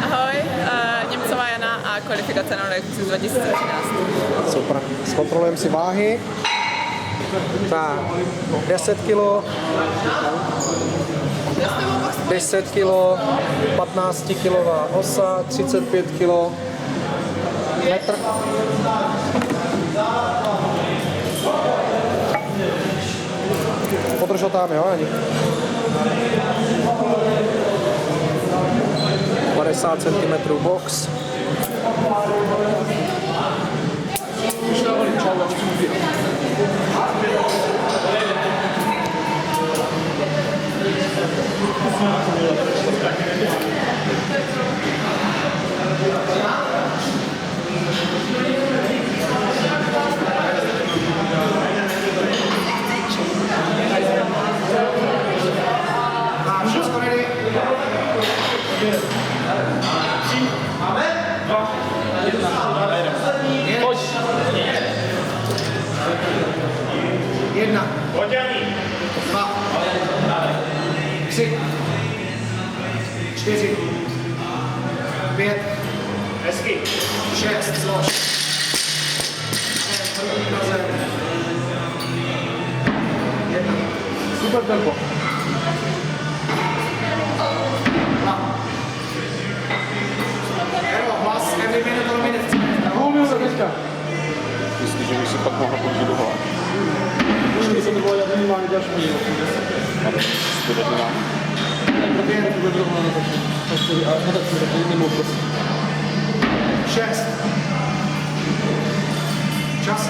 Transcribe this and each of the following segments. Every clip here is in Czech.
Ahoj, Němcová Jana a kvalifikace na Olympics 2013. Super. Zkontrolujeme si váhy. Tak, 10 kg, 10 kg, 15 kg osa, 35 kg, metr. Podrž ho tam, jo, Ani? 50 cm box. Jedna. Dva. Tři. Čtyři. Pět. Šest. Slož. Jedna. Super tempo. Dva. Evo, hlas every minute or minute. Půl minuta teďka. Myslíš, že bych si pak mohl podívat do hlavy? Můžu se to bylo minimálně další minut. To tak nemám. Pět. A tak si řekl, nemohu prosím. Šest. Čas.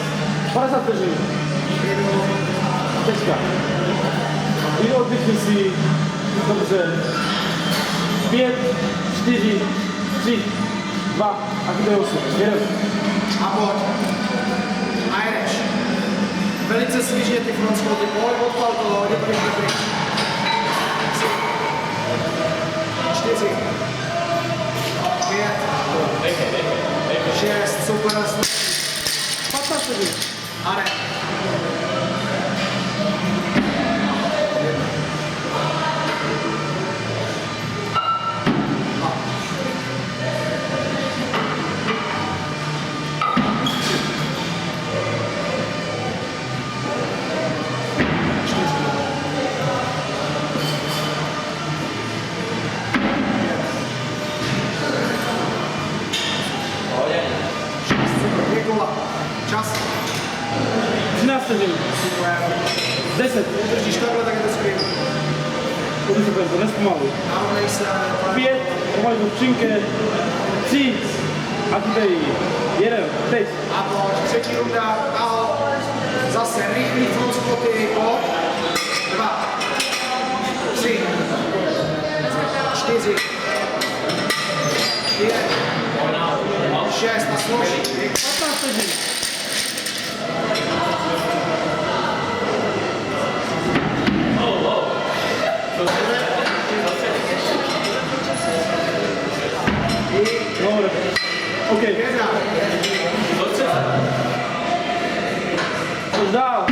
50 vteřin. Teďka. I oddechy si. Dobře. 5, 4, 3, 2 a kde 8. Jedem. A pojď. A jedeš. Velice svížně ty front squaty. Pojď, odpal to, hodně pryč. 4, 5, 6, super. 15 vteřin. A ne. Čas. 13 vteřin. 10. Držíš takhle, tak je to skvělé. Pojď se to nespomaluj. 5, pomalu do skřínky. 3. A tady. 1. Teď. A pojď. Třetí runda. Nahoď. Zase rychlý front squaty. Pojď. 2. 3. 4. 5. 6. A složí. 15 vteřin. OK. Což dál?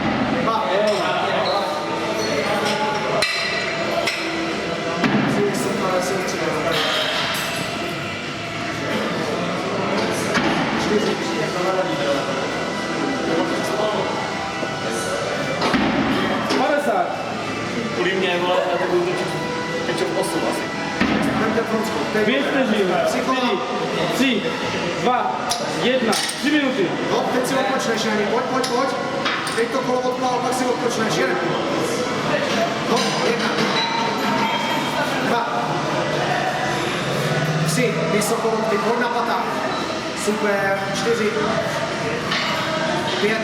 Kvůli mě, vole, já to budu točit v 8 asi. 5 vteřin, 4, 3, 2, 1, 3 minuty. No, teď si odpočneš, Jani, pojď. Teď to kolo odpál, pak si odpočneš, jeden. No, 1, 2, 3, vysoko lopty, pojď na patách. Super, 4, 5,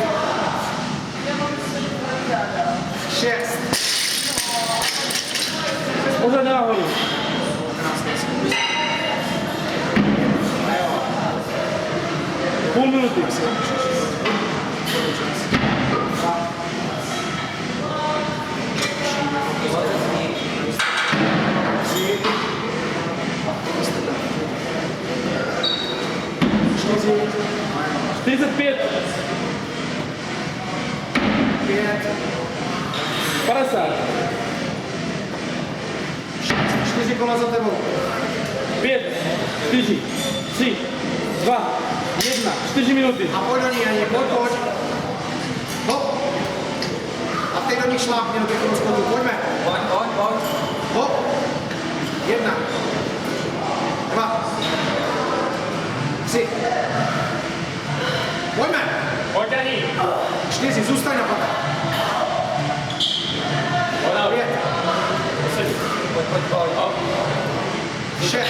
6. Pořád nahoru. Půl minuty. 45. 50. 4 kola za tebou. 5. 4, 3, 2, 1, 4 minuty. A pojď do ní, Janí, pojď. Hop. A teď do nich šlápni do těch rozkladů, pojďme. Pojď. Hop. 1, 2, 3. Pojďme. Pojď, Janí. 4, zůstaň na pata. 5. 6.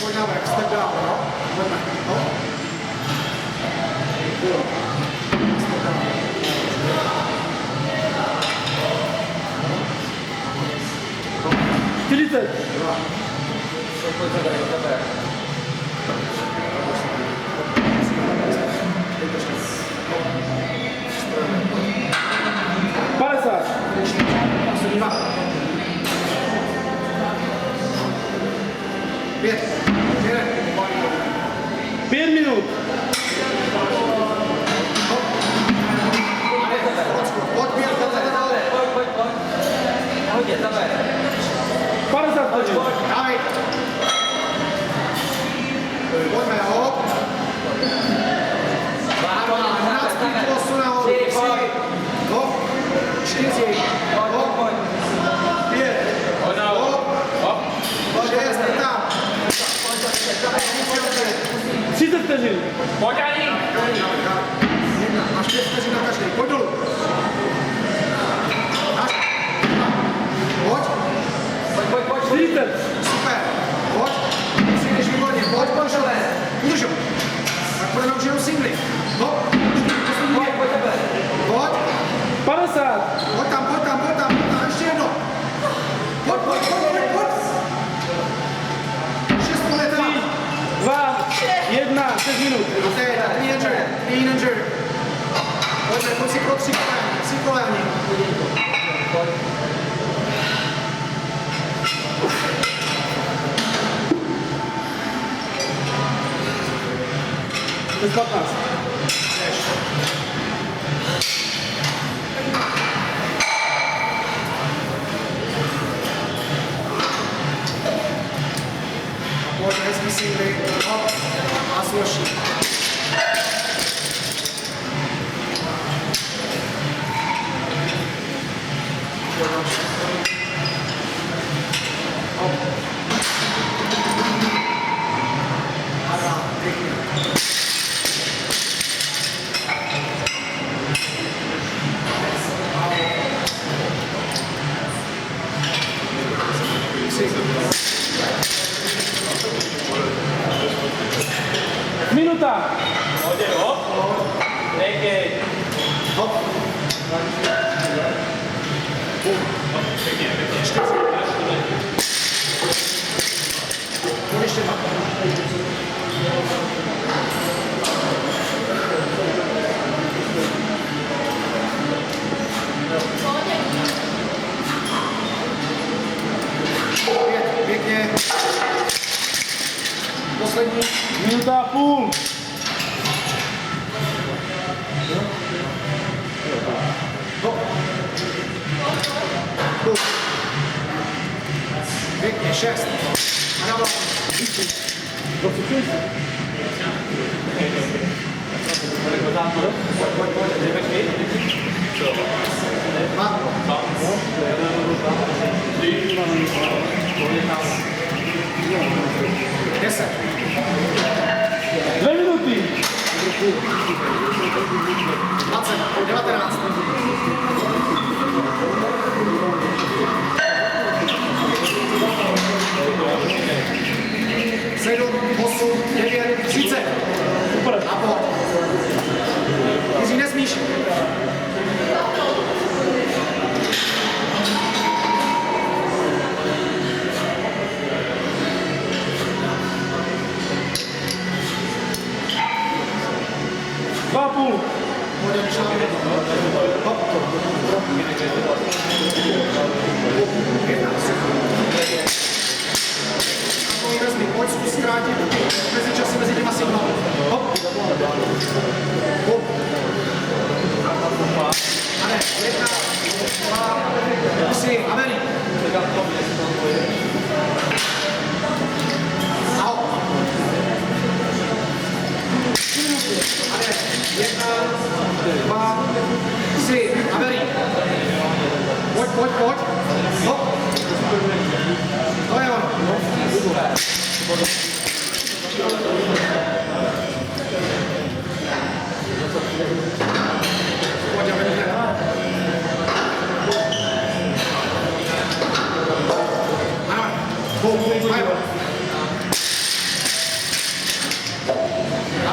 Pojď na vrch, step down, no? Pojďme. Hop. 40. Palesar. 5. 5 minut. Palesar. Dávej. Pojďme, hop. 12 posu nahoru. 3. Hop. 4. Hop. 5. Hop. 6. Tam. 30 vteřin. Pojď, Janí. 1. Máš 5 vteřin na každý. Pojď dolů. Pojď. 40. Super. Pojď. Přijdeš výborně. Pojď, šole. Udržu. Tak budeme už jenom singly. Hop. Pojď. 50. Pojď tam. Ještě jedno. Pojď. 6 let. 2, 1, 6 minut. A teď, clean and jerk. Pojď si pro 3 kolání. Bez 15. Pojď, hezký singly. Hop. A složí. Minuta. Hop. 4. Pojď ještě 2. Pěkně. Poslední. Minuta a půl. Pěkně, 6. A dávám. Dva. 10. 2 minuty. 20. 19. 7, 8, 9, 30. Super. A pojď. Jiří, nesmíš. Dva a půl. Pojď, hop. Pojď zkus zkrátit mezi časy mezi těma signálů. Hop. Hop. A ne, 1, 2, 3, a veli.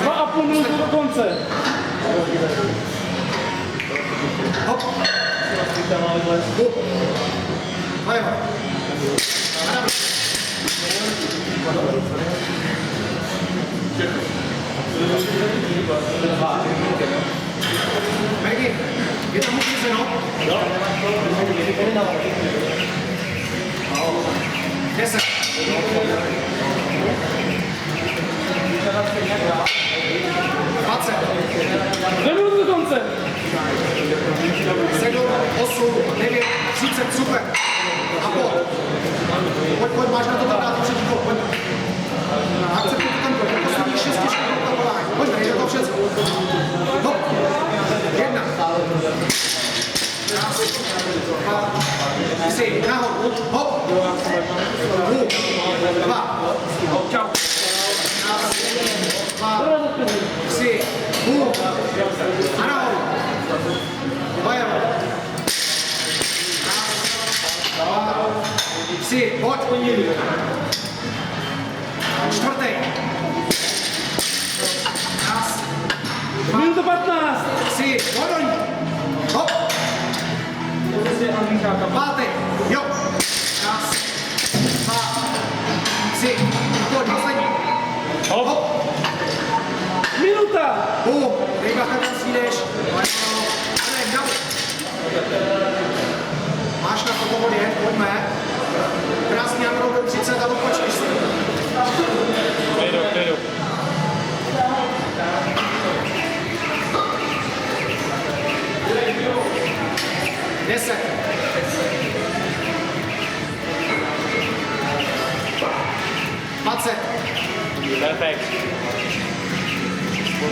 Dwa a pół minuty do końca. Hop. Levo. Megi, je tam můžete, no? 10. 20. 2 minuty do konce. 7, 8, 9, 30, super. A pojď, máš na to tam dát třetí kol, pojď. Akceptuj to tempo, posledních 6 opakování. Pojď, jde to všechno. Hop. 1. Tři, nahoru, hop. 2. Čau. 2, 3, a nahoru. Vajem. 2, 3, pojď. 4. Raz. Minuta 15. 3, pojď do ní. Hop. 5. Jo. Raz. 2, 3. Pojď, poslední. Hop. Minuta. Bum. Dej bacha, tam svídeš. Ale jdeme. Máš na to povod jet, pojďme. Krásný Androu do 30 a odpočkeš si. Jdu. 10. 20. Perfekt.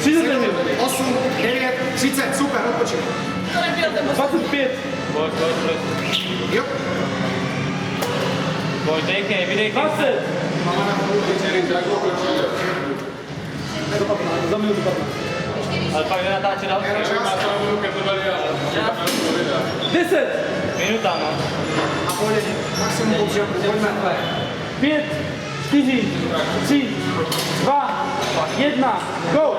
30 minut. 8, 9, 30, super, odpočin. To nebyl ten 25. Pojď. Jo. Pojď, dejkej, vydejkej. 20. Za minutu 15. Ale pak jde natáčet další. 10. Minuta, no. A pojď, maximum potřebuji, pojďme. 5, 4, 3, 2, 1, go!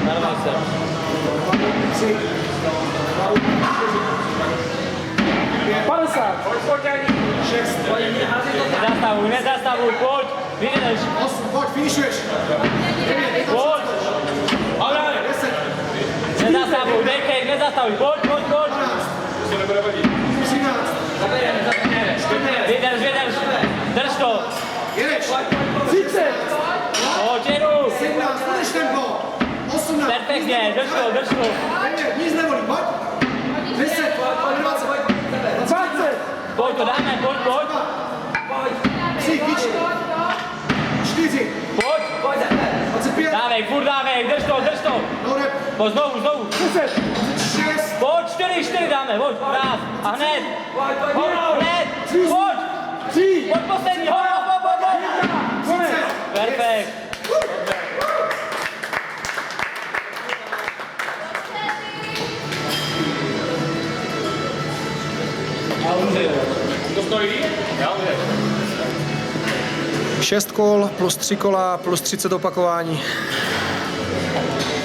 Narvaj se. 3, 50. 6, Nezastavuj, pojď. Vydeš. 8, pojď, finišuješ. 9, je to Pojď. 10, Nezastavuj, nezastavuj, pojď. 12, 13, Vydrž. Drž to. jedeš. 30. Pojď, jedu. 17, budeš tempo. 18, Perfektně, drž to. 9, nic nevolí, pojď. 10, 20, 20. Pojď to dáme, pojď. 3, kyč. 4, Pojď. 25, Furt dávej, drž to. no rep, Pojď znovu. 10. 6, Pojď, 4 dáme, pojď. Rád. A hned. Hned. Pojď. 3. Pojď poslední, hop. Konec. Perfekt. To stojí? Já umřu. 6 kol plus 3 kola plus 30 opakování.